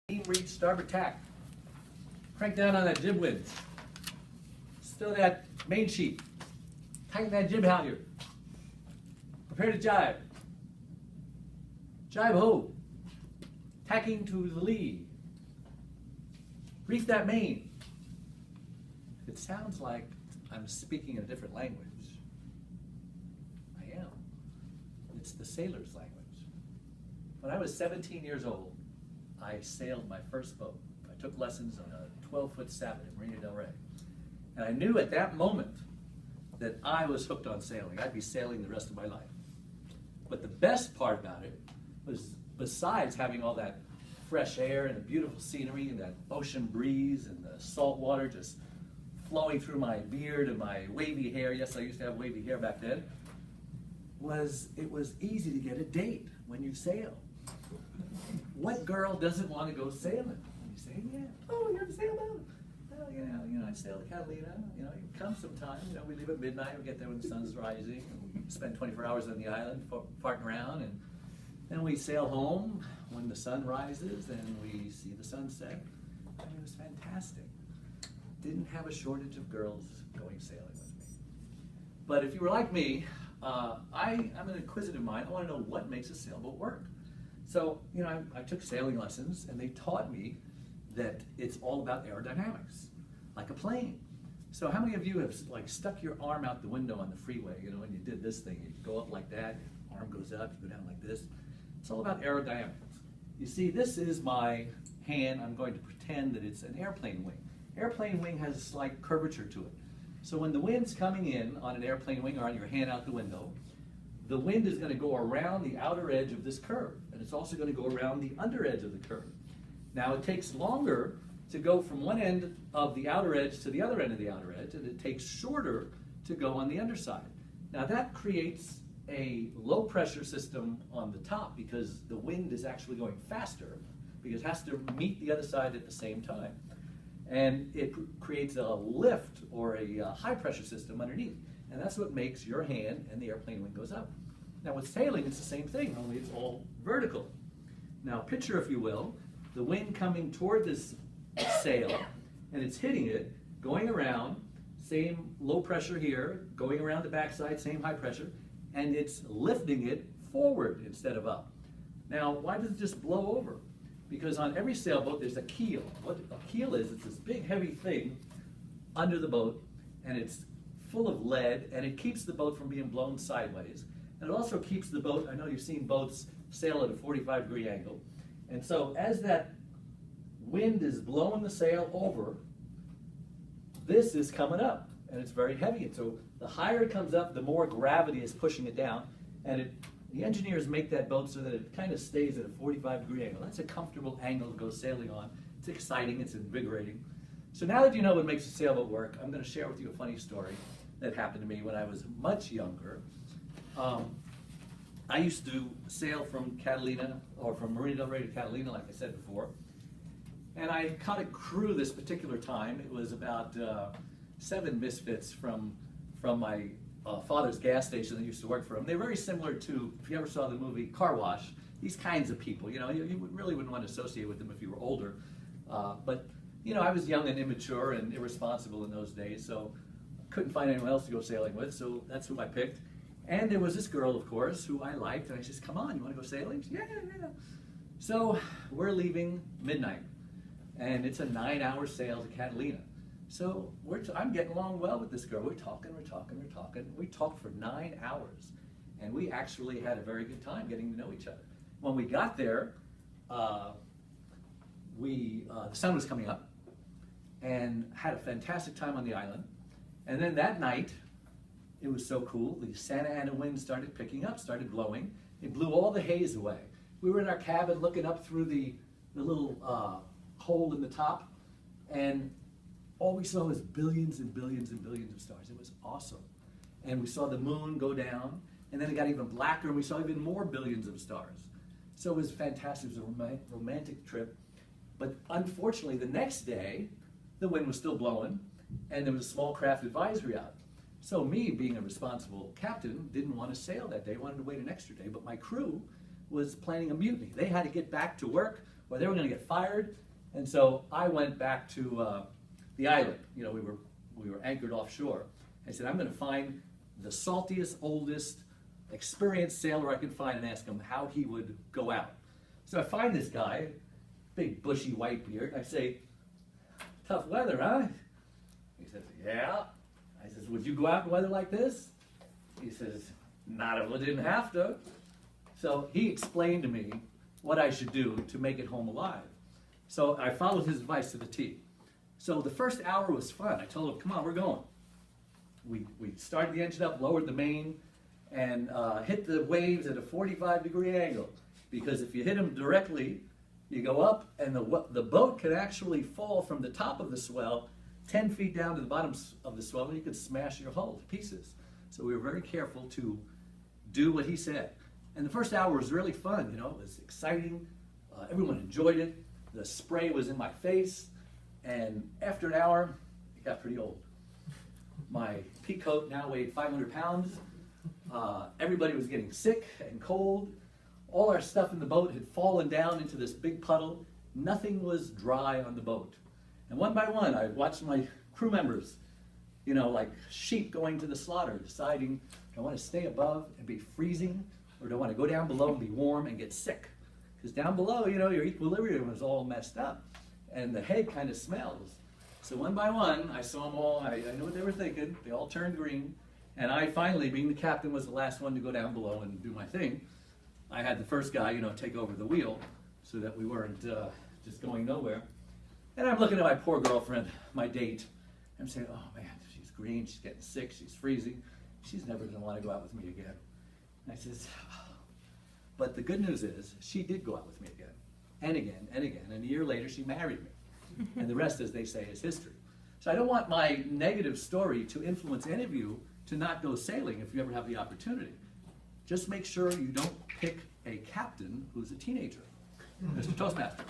Beam reach starboard tack. Crank down on that jib winch. Stow that main sheet. Tighten that jib halyard. Prepare to jibe. Jibe ho. Tacking to the lee. Reef that main. It sounds like I'm speaking a different language. I am. It's the sailor's language. When I was 17 years old, I sailed my first boat. I took lessons on a 12-foot Sabot in Marina del Rey. And I knew at that moment that I was hooked on sailing. I'd be sailing the rest of my life. But the best part about it was, besides having all that fresh air and the beautiful scenery and that ocean breeze and the salt water just flowing through my beard and my wavy hair, yes, I used to have wavy hair back then, it was easy to get a date when you sail. What girl doesn't want to go sailing? And you say, yeah, oh, you're on a sailboat. Well, you know, I sail the Catalina. You know, you come sometime. You know, we leave at midnight. We get there when the sun's rising. And we spend 24 hours on the island farting around, and then we sail home when the sun rises, and we see the sunset. I mean, it was fantastic. Didn't have a shortage of girls going sailing with me. But if you were like me, I'm an inquisitive mind. I want to know what makes a sailboat work. So, you know, I took sailing lessons, and they taught me that it's all about aerodynamics, like a plane. So how many of you have like stuck your arm out the window on the freeway, you know, and you did this thing, you go up like that, your arm goes up, you go down like this. It's all about aerodynamics. You see, this is my hand. I'm going to pretend that it's an airplane wing. Airplane wing has a slight curvature to it. So when the wind's coming in on an airplane wing or on your hand out the window, the wind is going to go around the outer edge of this curve, and it's also going to go around the under edge of the curve. Now, it takes longer to go from one end of the outer edge to the other end of the outer edge, and it takes shorter to go on the underside. Now, that creates a low pressure system on the top because the wind is actually going faster because it has to meet the other side at the same time. And it creates a lift or a high pressure system underneath. And that's what makes your hand and the airplane wing goes up. Now with sailing, it's the same thing, only it's all vertical. Now picture, if you will, the wind coming toward this sail, and it's hitting it, going around, same low pressure here, going around the backside, same high pressure, and it's lifting it forward instead of up. Now, why does it just blow over? Because on every sailboat, there's a keel. What a keel is, it's this big, heavy thing under the boat, and it's full of lead, and it keeps the boat from being blown sideways. And it also keeps the boat, I know you've seen boats sail at a 45-degree angle. And so as that wind is blowing the sail over, this is coming up, and it's very heavy. And so the higher it comes up, the more gravity is pushing it down. And the engineers make that boat so that it kind of stays at a 45-degree angle. That's a comfortable angle to go sailing on. It's exciting, it's invigorating. So now that you know what makes a sailboat work, I'm going to share with you a funny story that happened to me when I was much younger. I used to sail from Catalina, or from Marina del Rey to Catalina, like I said before. And I caught a crew this particular time. It was about 7 misfits from my father's gas station that used to work for him. They're very similar to, if you ever saw the movie Car Wash, these kinds of people. You know, you really wouldn't want to associate with them if you were older. But, you know, I was young and immature and irresponsible in those days, so couldn't find anyone else to go sailing with, so that's who I picked. And there was this girl, of course, who I liked, and I said, come on, you want to go sailing? Yeah, yeah. So we're leaving midnight, and it's a 9-hour sail to Catalina. So I'm getting along well with this girl. We're talking. We talked for 9 hours, and we actually had a very good time getting to know each other. When we got there, the sun was coming up, and had a fantastic time on the island. And then that night, it was so cool, the Santa Ana wind started picking up, started blowing. It blew all the haze away. We were in our cabin looking up through the little hole in the top, and all we saw was billions and billions and billions of stars. It was awesome. And we saw the moon go down, and then it got even blacker, and we saw even more billions of stars. So it was fantastic. It was a romantic trip. But unfortunately, the next day, the wind was still blowing, and there was a small craft advisory out. So me, being a responsible captain, didn't want to sail that day, wanted to wait an extra day, but my crew was planning a mutiny. They had to get back to work or they were going to get fired. And so I went back to the island. You know, we were anchored offshore. I said, I'm going to find the saltiest, oldest, experienced sailor I could find and ask him how he would go out. So I find this guy, big bushy white beard. I say, tough weather, huh? He says, yeah. I says, would you go out in weather like this? He says, not if I didn't have to. So he explained to me what I should do to make it home alive. So I followed his advice to the T. So the first hour was fun. I told him, come on, we're going. We started the engine up, lowered the main, and hit the waves at a 45-degree angle. Because if you hit them directly, you go up, and the boat can actually fall from the top of the swell 10 feet down to the bottom of the swell, and you could smash your hull to pieces. So we were very careful to do what he said. And the first hour was really fun, you know, it was exciting. Everyone enjoyed it. The spray was in my face. And after an hour, it got pretty old. My pea coat now weighed 500 pounds. Everybody was getting sick and cold. All our stuff in the boat had fallen down into this big puddle. Nothing was dry on the boat. And one by one, I watched my crew members, you know, like sheep going to the slaughter, deciding, do I want to stay above and be freezing, or do I want to go down below and be warm and get sick? Because down below, you know, your equilibrium is all messed up, and the head kind of smells. So one by one, I saw them all, I knew what they were thinking, they all turned green, and I finally, being the captain, was the last one to go down below and do my thing. I had the first guy, you know, take over the wheel so that we weren't just going nowhere. And I'm looking at my poor girlfriend, my date. I'm saying, oh man, she's green, she's getting sick, she's freezing. She's never gonna want to go out with me again. And I says, oh. But the good news is, she did go out with me again, and again, and again. And a year later, she married me. And the rest, as they say, is history. So I don't want my negative story to influence any of you to not go sailing if you ever have the opportunity. Just make sure you don't pick a captain who's a teenager, Mr. Toastmaster.